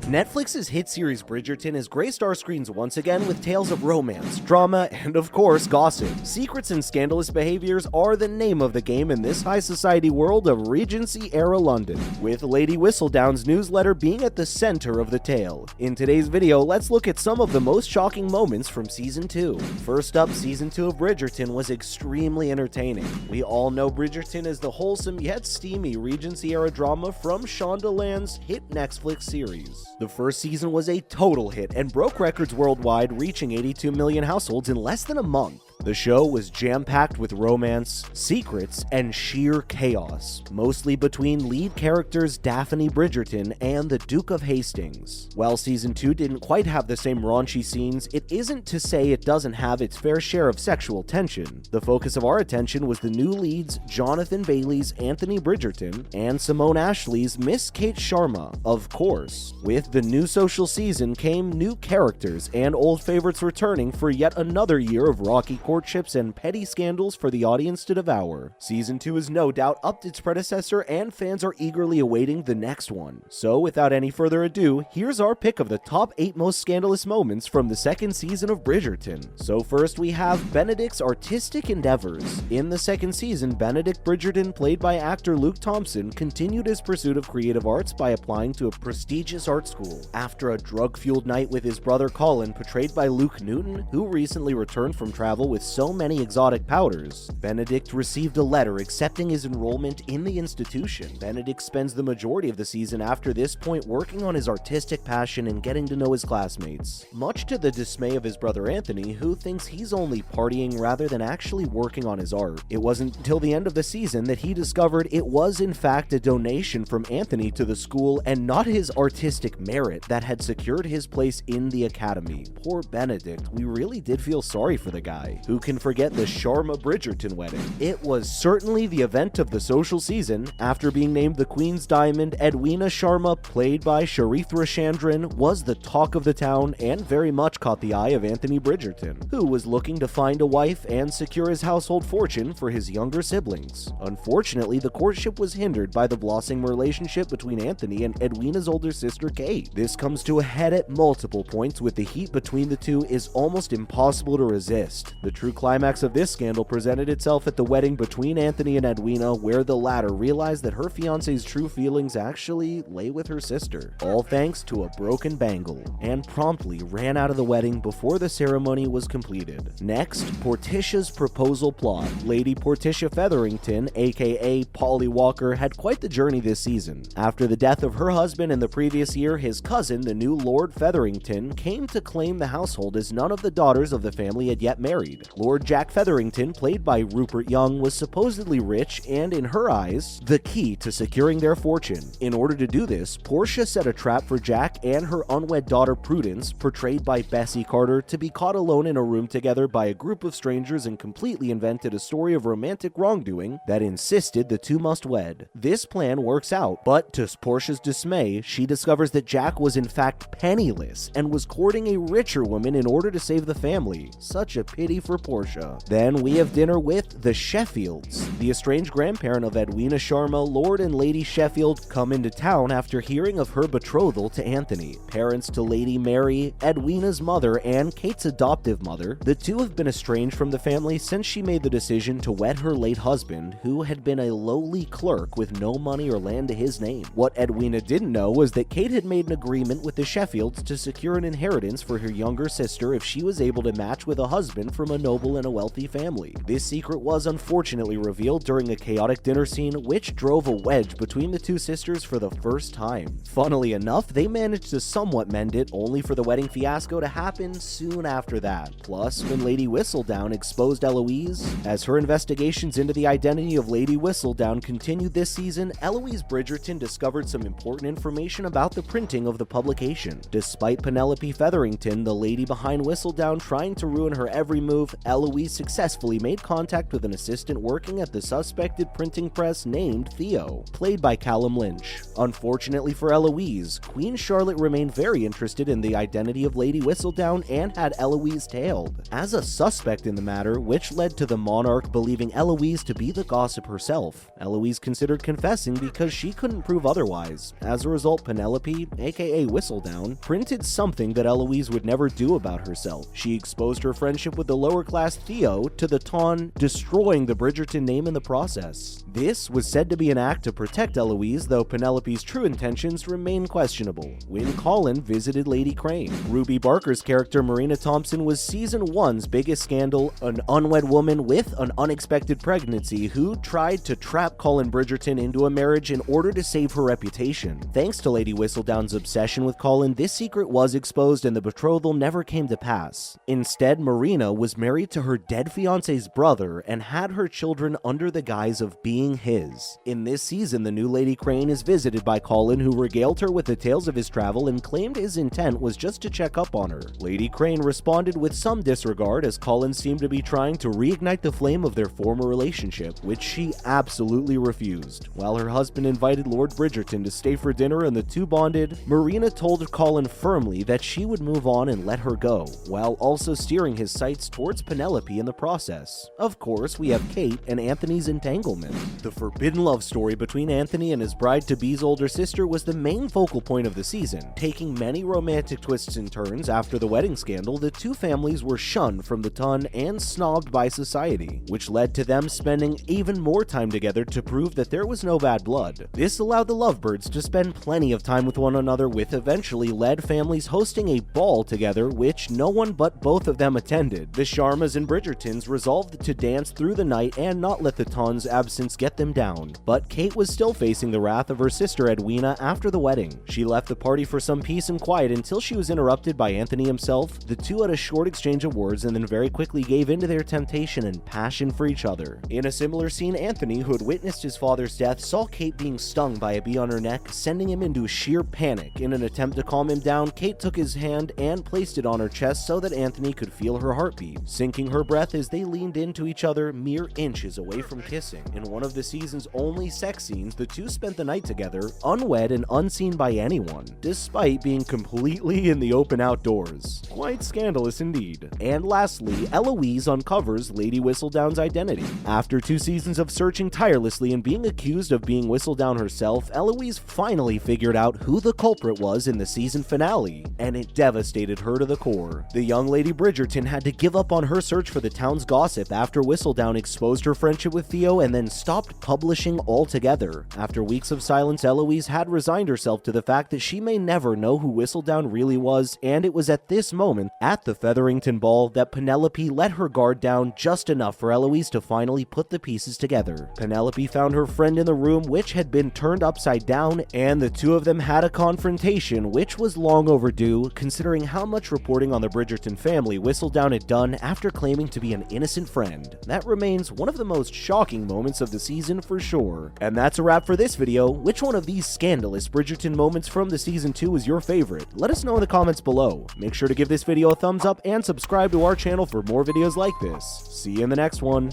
Netflix's hit series Bridgerton has graced our screens once again with tales of romance, drama, and of course, gossip. Secrets and scandalous behaviors are the name of the game in this high society world of Regency-era London, with Lady Whistledown's newsletter being at the center of the tale. In today's video, let's look at some of the most shocking moments from Season 2. First up, Season 2 of Bridgerton was extremely entertaining. We all know Bridgerton is the wholesome yet steamy Regency-era drama from Scandalous hit Netflix series. The first season was a total hit and broke records worldwide, reaching 82 million households in less than a month. The show was jam-packed with romance, secrets, and sheer chaos, mostly between lead characters Daphne Bridgerton and the Duke of Hastings. While Season 2 didn't quite have the same raunchy scenes, it isn't to say it doesn't have its fair share of sexual tension. The focus of our attention was the new leads Jonathan Bailey's Anthony Bridgerton and Simone Ashley's Miss Kate Sharma, of course. With the new social season came new characters and old favorites returning for yet another year of rocky courtships and petty scandals for the audience to devour. Season 2 has no doubt upped its predecessor, and fans are eagerly awaiting the next one. So without any further ado, here's our pick of the top 8 most scandalous moments from the second season of Bridgerton. So first we have Benedict's artistic endeavors. In the second season, Benedict Bridgerton, played by actor Luke Thompson, continued his pursuit of creative arts by applying to a prestigious art school. After a drug-fueled night with his brother Colin, portrayed by Luke Newton, who recently returned from travel with so many exotic powders, Benedict received a letter accepting his enrollment in the institution. Benedict spends the majority of the season after this point working on his artistic passion and getting to know his classmates, much to the dismay of his brother Anthony, who thinks he's only partying rather than actually working on his art. It wasn't until the end of the season that he discovered it was in fact a donation from Anthony to the school and not his artistic merit that had secured his place in the academy. Poor Benedict, we really did feel sorry for the guy. Who can forget the Sharma Bridgerton wedding? It was certainly the event of the social season. After being named the Queen's Diamond, Edwina Sharma, played by Charithra Chandran, was the talk of the town and very much caught the eye of Anthony Bridgerton, who was looking to find a wife and secure his household fortune for his younger siblings. Unfortunately, the courtship was hindered by the blossoming relationship between Anthony and Edwina's older sister Kate. This comes to a head at multiple points, with the heat between the two is almost impossible to resist. The true climax of this scandal presented itself at the wedding between Anthony and Edwina, where the latter realized that her fiancé's true feelings actually lay with her sister, all thanks to a broken bangle, and promptly ran out of the wedding before the ceremony was completed. Next, Portia's proposal plot. Lady Portia Featherington, aka Polly Walker, had quite the journey this season. After the death of her husband in the previous year, his cousin, the new Lord Featherington, came to claim the household as none of the daughters of the family had yet married. Lord Jack Featherington, played by Rupert Young, was supposedly rich and, in her eyes, the key to securing their fortune. In order to do this, Portia set a trap for Jack and her unwed daughter Prudence, portrayed by Bessie Carter, to be caught alone in a room together by a group of strangers and completely invented a story of romantic wrongdoing that insisted the two must wed. This plan works out, but to Portia's dismay, she discovers that Jack was in fact penniless and was courting a richer woman in order to save the family. Such a pity for Portia. Then we have dinner with the Sheffields. The estranged grandparent of Edwina Sharma, Lord and Lady Sheffield, come into town after hearing of her betrothal to Anthony. Parents to Lady Mary, Edwina's mother, and Kate's adoptive mother, the two have been estranged from the family since she made the decision to wed her late husband, who had been a lowly clerk with no money or land to his name. What Edwina didn't know was that Kate had made an agreement with the Sheffields to secure an inheritance for her younger sister if she was able to match with a husband from a noble and a wealthy family. This secret was unfortunately revealed during a chaotic dinner scene, which drove a wedge between the two sisters for the first time. Funnily enough, they managed to somewhat mend it, only for the wedding fiasco to happen soon after that. Plus, when Lady Whistledown exposed Eloise, as her investigations into the identity of Lady Whistledown continued this season, Eloise Bridgerton discovered some important information about the printing of the publication. Despite Penelope Featherington, the lady behind Whistledown, trying to ruin her every move, Eloise successfully made contact with an assistant working at the suspected printing press named Theo, played by Callum Lynch. Unfortunately for Eloise, Queen Charlotte remained very interested in the identity of Lady Whistledown and had Eloise tailed as a suspect in the matter, which led to the monarch believing Eloise to be the gossip herself. Eloise considered confessing because she couldn't prove otherwise. As a result, Penelope, aka Whistledown, printed something that Eloise would never do about herself. She exposed her friendship with the lower-class Theo to the Ton, destroying the Bridgerton name in the process. This was said to be an act to protect Eloise, though Penelope's true intentions remain questionable. When Colin visited Lady Crane, Ruby Barker's character Marina Thompson was Season 1's biggest scandal, an unwed woman with an unexpected pregnancy who tried to trap Colin Bridgerton into a marriage in order to save her reputation. Thanks to Lady Whistledown's obsession with Colin, this secret was exposed and the betrothal never came to pass. Instead, Marina was married to her dead fiance's brother and had her children under the guise of being his. In this season, the new Lady Crane is visited by Colin, who regaled her with the tales of his travel and claimed his intent was just to check up on her. Lady Crane responded with some disregard, as Colin seemed to be trying to reignite the flame of their former relationship, which she absolutely refused. While her husband invited Lord Bridgerton to stay for dinner and the two bonded, Marina told Colin firmly that she would move on and let her go, while also steering his sights towards Penelope in the process. Of course, we have Kate and Anthony's entanglement. The forbidden love story between Anthony and his bride-to-be's older sister was the main focal point of the season. Taking many romantic twists and turns after the wedding scandal, the two families were shunned from the Ton and snobbed by society, which led to them spending even more time together to prove that there was no bad blood. This allowed the lovebirds to spend plenty of time with one another, with eventually led families hosting a ball together, which no one but both of them attended. The Sharmas and Bridgertons resolved to dance through the night and not let the Ton's absence get them down, but Kate was still facing the wrath of her sister Edwina after the wedding. She left the party for some peace and quiet until she was interrupted by Anthony himself. The two had a short exchange of words and then very quickly gave in to their temptation and passion for each other. In a similar scene, Anthony, who had witnessed his father's death, saw Kate being stung by a bee on her neck, sending him into sheer panic. In an attempt to calm him down, Kate took his hand and placed it on her chest so that Anthony could feel her heartbeat, sinking her breath as they leaned into each other mere inches away from kissing. In one of the season's only sex scenes, the two spent the night together, unwed and unseen by anyone, despite being completely in the open outdoors. Quite scandalous indeed. And lastly, Eloise uncovers Lady Whistledown's identity. After 2 seasons of searching tirelessly and being accused of being Whistledown herself, Eloise finally figured out who the culprit was in the season finale, and it devastated her to the core. The young Lady Bridgerton had to give up on her search for the town's gossip after Whistledown exposed her friendship with Theo and then stopped publishing altogether. After weeks of silence, Eloise had resigned herself to the fact that she may never know who Whistledown really was, and it was at this moment, at the Featherington Ball, that Penelope let her guard down just enough for Eloise to finally put the pieces together. Penelope found her friend in the room, which had been turned upside down, and the two of them had a confrontation, which was long overdue, considering how much reporting on the Bridgerton family Whistledown had done after claiming to be an innocent friend. That remains one of the most shocking moments of the season for sure. And that's a wrap for this video. Which one of these scandalous Bridgerton moments from the season 2 is your favorite? Let us know in the comments below. Make sure to give this video a thumbs up and subscribe to our channel for more videos like this. See you in the next one.